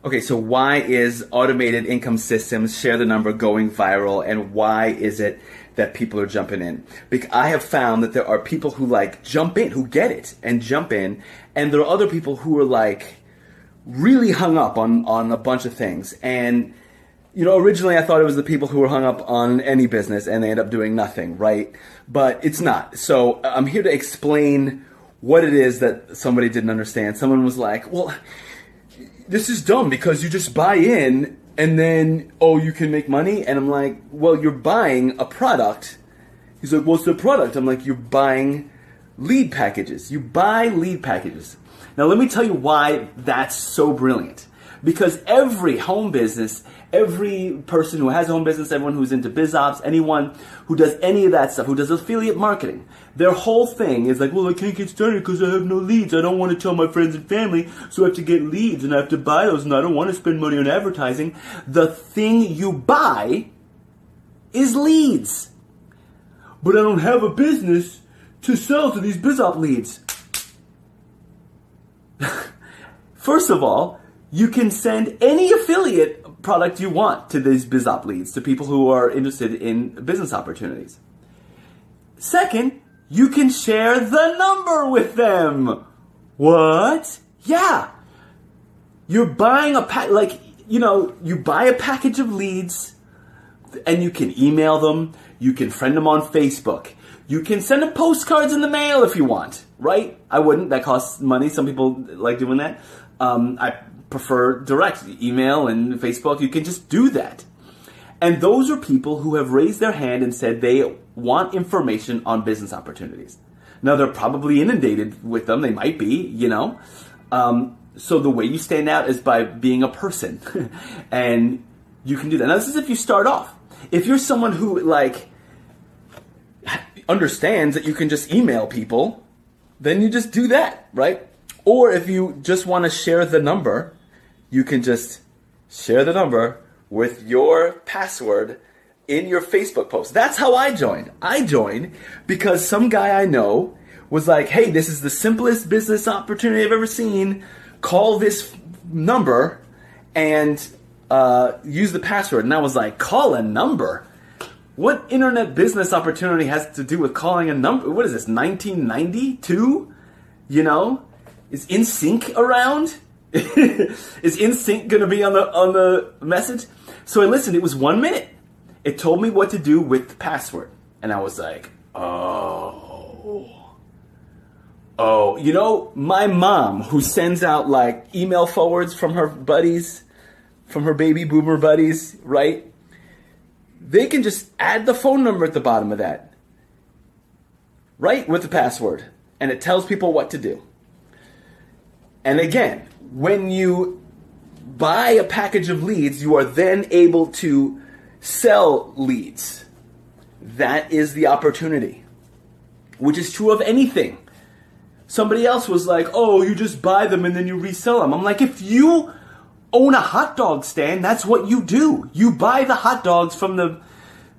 Okay, so why is automated income systems share the number going viral, and why is it that people are jumping in? Because I have found that there are people who like jump in, who get it and jump in, and there are other people who are like really hung up on a bunch of things. And you know, originally I thought it was the people who were hung up on any business and they end up doing nothing, right? But it's not. So I'm here to explain what it is that somebody didn't understand. Someone was like, well, this is dumb because you just buy in and then, oh, you can make money? And I'm like, well, you're buying a product. He's like, what's the product? I'm like, you're buying lead packages. You buy lead packages. Now, let me tell you why that's so brilliant. Because every home business, every person who has a home business, everyone who's into biz ops, anyone who does any of that stuff, who does affiliate marketing, their whole thing is like, well, I can't get started because I have no leads. I don't want to tell my friends and family, so I have to get leads and I have to buy those, and I don't want to spend money on advertising. The thing you buy is leads. But I don't have a business to sell to these biz op leads. First of all, you can send any affiliate product you want to these biz op leads, to people who are interested in business opportunities. Second, you can share the number with them. What? Yeah. You're buying you buy a package of leads and you can email them. You can friend them on Facebook. You can send them postcards in the mail if you want, right? I wouldn't. That costs money. Some people like doing that. I prefer direct email and Facebook. You can just do that. And those are people who have raised their hand and said they want information on business opportunities. Now, they're probably inundated with them. They might be, you know. So the way you stand out is by being a person. And you can do that. Now, this is if you start off. If you're someone who, like, understands that you can just email people, then you just do that, right? Or if you just want to share the number, you can just share the number with your password in your Facebook post. That's how I joined. I joined because some guy I know was like, hey, this is the simplest business opportunity I've ever seen. Call this number and use the password. And I was like, call a number? What internet business opportunity has to do with calling a number? What is this, 1992? You know? Is InSync around? Is InSync going to be on the message? So I listened. It was 1 minute. It told me what to do with the password. And I was like, oh. You know, my mom, who sends out like email forwards from her buddies, from her baby boomer buddies, right? They can just add the phone number at the bottom of that, right? With the password. And it tells people what to do. And again, when you buy a package of leads, you are then able to sell leads. That is the opportunity, which is true of anything. Somebody else was like, oh, you just buy them and then you resell them. I'm like, if you own a hot dog stand, that's what you do. You buy the hot dogs from the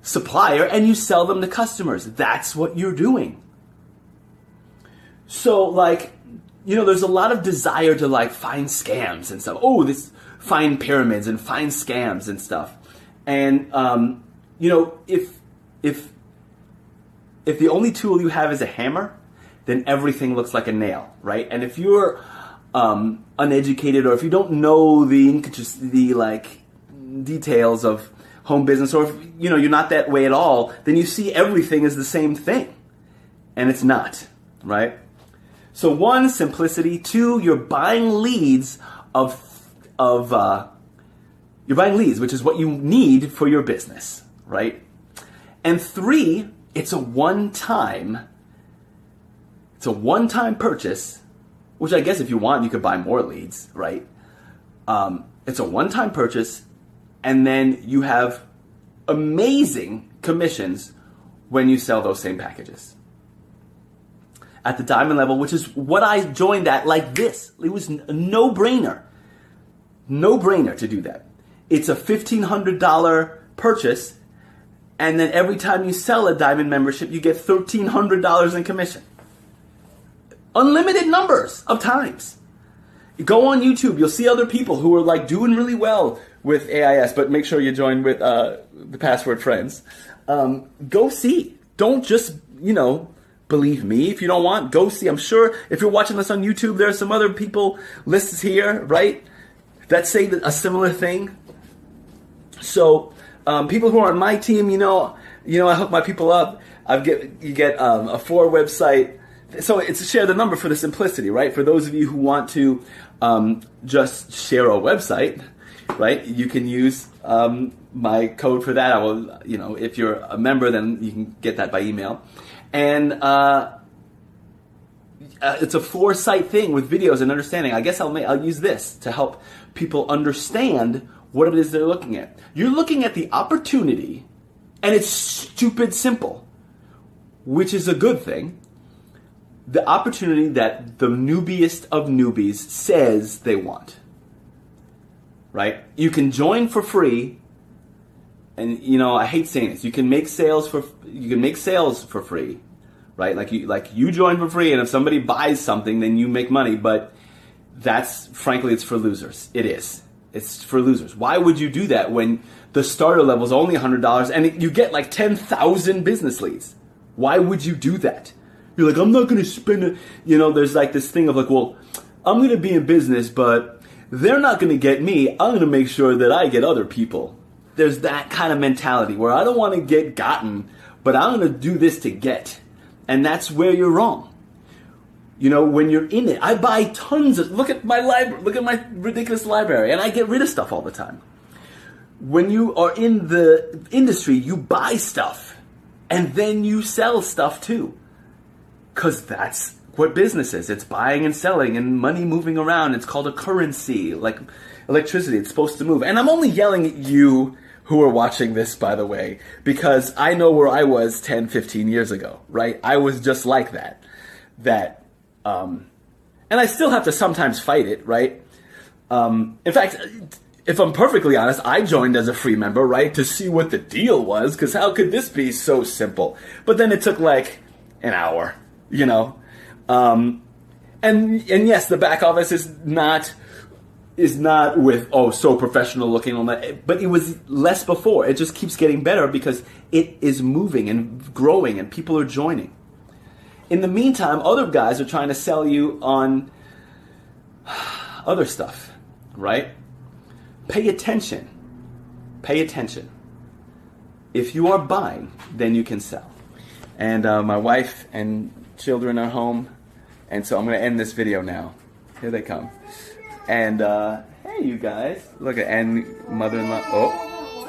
supplier and you sell them to customers. That's what you're doing. So, like, you know, there's a lot of desire to like find scams and stuff. Oh, find pyramids and find scams and stuff. And you know, if the only tool you have is a hammer, then everything looks like a nail, right? And if you're uneducated, or if you don't know the details of home business, or if you know you're not that way at all, then you see everything as the same thing, and it's not, right? So one, simplicity. Two, you're buying leads you're buying leads, which is what you need for your business, right? And three, it's a one-time purchase, which I guess if you want, you could buy more leads, right? It's a one-time purchase, and then you have amazing commissions when you sell those same packages. At the diamond level, which is what I joined at, like this. It was a no-brainer. No-brainer to do that. It's a $1,500 purchase, and then every time you sell a diamond membership, you get $1,300 in commission. Unlimited numbers of times. Go on YouTube. You'll see other people who are like doing really well with AIS, but make sure you join with the password friends. Go see. Don't just, believe me if you don't want. Go see. I'm sure if you're watching this on YouTube, there are some other people listed here, right, that say a similar thing. So people who are on my team, I hook my people up. You get a 4 website. So it's Share the Number for the simplicity, right? For those of you who want to just share a website, right? You can use my code for that. I will, if you're a member, then you can get that by email. And it's a 4-site thing with videos and understanding. I guess I'll use this to help people understand what it is they're looking at. You're looking at the opportunity, and it's stupid simple, which is a good thing. The opportunity that the newbiest of newbies says they want, right? You can join for free, and I hate saying this. You can make sales for free, right? Like you join for free, and if somebody buys something, then you make money. But frankly, it's for losers. It is. It's for losers. Why would you do that when the starter level is only $100 and you get like 10,000 business leads? Why would you do that? You're like, I'm not going to spend it. There's like this thing of like, well, I'm going to be in business, but they're not going to get me. I'm going to make sure that I get other people. There's that kind of mentality where I don't want to get gotten, but I'm going to do this to get. And that's where you're wrong. When you're in it, I buy tons of, look at my library, look at my ridiculous library, and I get rid of stuff all the time. When you are in the industry, you buy stuff, and then you sell stuff too. Because that's what business is. It's buying and selling and money moving around. It's called a currency, like electricity. It's supposed to move. And I'm only yelling at you who are watching this, by the way, because I know where I was 10, 15 years ago, right? I was just like that. And I still have to sometimes fight it, right? In fact, if I'm perfectly honest, I joined as a free member, right, to see what the deal was, because how could this be so simple? But then it took like an hour, and yes, the back office is not with so professional looking on that, but it was less before. It just keeps getting better because it is moving and growing and people are joining. In the meantime, other guys are trying to sell you on other stuff, right? Pay attention. Pay attention. If you are buying, then you can sell. And my wife and children are home, and so I'm going to end this video now. Here they come. And hey, you guys. Look at, and mother-in-law.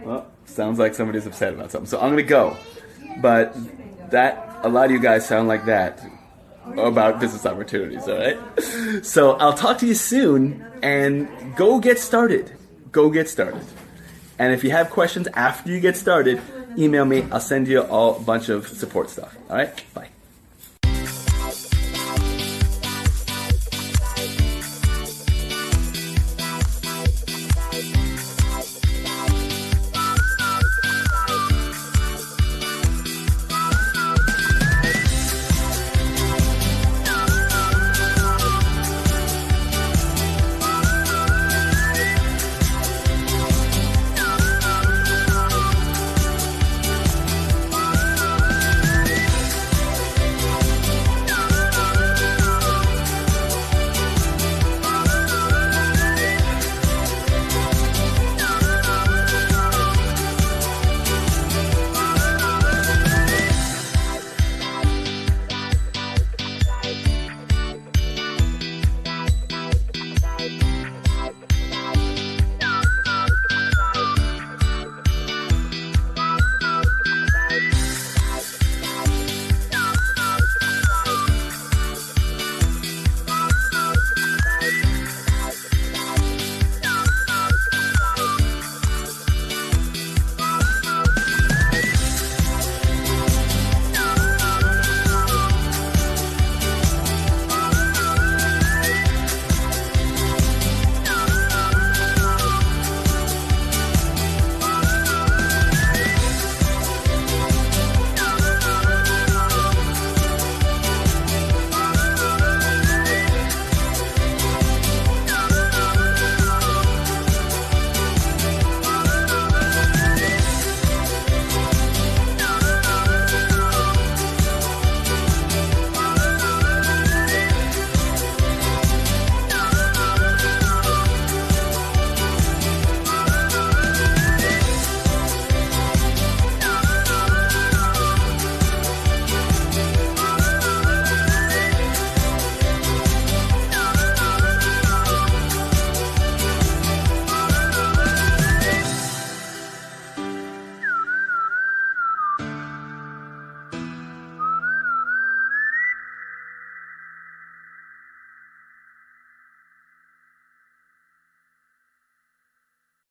Well, sounds like somebody's upset about something. So I'm going to go. But a lot of you guys sound like that about business opportunities, all right? So I'll talk to you soon, and go get started. Go get started. And if you have questions after you get started, email me. I'll send you a bunch of support stuff. All right? Bye.